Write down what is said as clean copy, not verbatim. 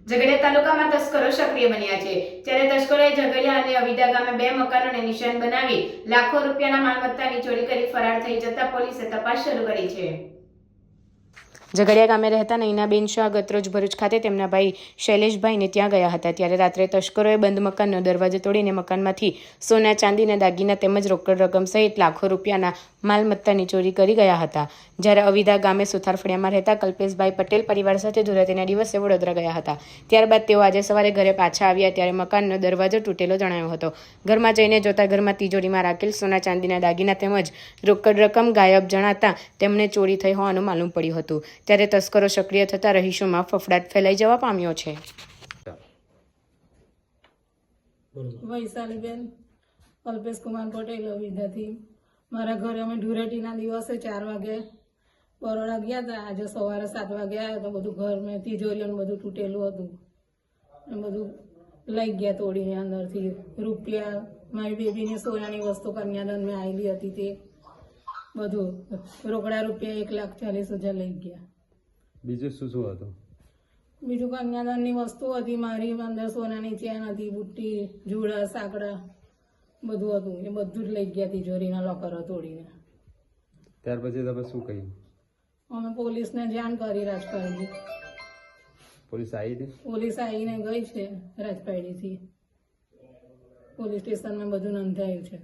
ઝઘડિયા તાલુકામાં તસ્કરો સક્રિય બન્યા છે, ત્યારે તસ્કરોએ ઝઘડિયા અને અવિદા ગામે 2 મકાનોને નિશાન બનાવી લાખો રૂપિયાના માલમત્તાની ચોરી કરી ફરાર થઈ જતા પોલીસે તપાસ શરૂ કરી છે. ઝઘડિયા ગામે રહેતા નૈનાબેન શાહ ગતરોજ ભરૂચ ખાતે તેમના ભાઈ શૈલેષભાઈને ત્યાં ગયા હતા, ત્યારે રાત્રે તસ્કરોએ બંધ મકાનનો દરવાજો તોડીને મકાનમાંથી સોના ચાંદીના દાગીના તેમજ રોકડ રકમ સહિત લાખો રૂપિયાના માલમત્તાની ચોરી કરી ગયા હતા. જ્યારે અવિદા ગામે સુથારફળિયામાં રહેતા કલ્પેશભાઈ પટેલ પરિવાર સાથે ધૂળેટીના દિવસે વડોદરા ગયા હતા. ત્યારબાદ તેઓ આજે સવારે ઘરે પાછા આવ્યા ત્યારે મકાનનો દરવાજો તૂટેલો જણાયો હતો. ઘરમાં જઈને જોતા ઘરમાં તિજોરીમાં રાખેલ સોના ચાંદીના દાગીના તેમજ રોકડ રકમ ગાયબ જણાતા તેમને ચોરી થઈ હોવાનું માલુમ પડ્યું હતું. ત્યારે તસ્કરો સક્રિય થતા રહીશોમાં ફફડાટ ફેલાઈ જવા પામ્યો છે. વૈશાલીબેન કલ્પેશ કુમાર પટેલ અવિદાથી મારા ઘરે અમે ધૂળેટીના દિવસે 4 વાગે બરોડા ગયા હતા. આજે સવારે 7 વાગે આવ્યા તો બધું ઘર મેં તિજોરીઓ બધું તૂટેલું હતું એ બધું લઈ ગયા તોડીને અંદરથી રૂપિયા મારી બેબીની સોનાની વસ્તુ કન્યાદાન મેં આવેલી હતી તે બધું રોકડા રૂપિયા 1,40,000 લઈ ગયા. બીજું શું શું હતું? બીજું કન્યાદાનની વસ્તુ હતી, મારી અંદર સોનાની ચેન હતી, બુટ્ટી, જુડા, સાંકડા બધું હતું એ બધું જ લઈ ગયા તિજોરીના લોકરો તોડીને. ત્યાર પછી તમે શું કહ્યું? અમે પોલીસને જાણ કરી રાજપારડી. પોલીસ આવી હતી? પોલીસ આવીને ગઈ છે રાજપારડીથી. પોલીસ સ્ટેશનમાં બધું નોંધાયું છે.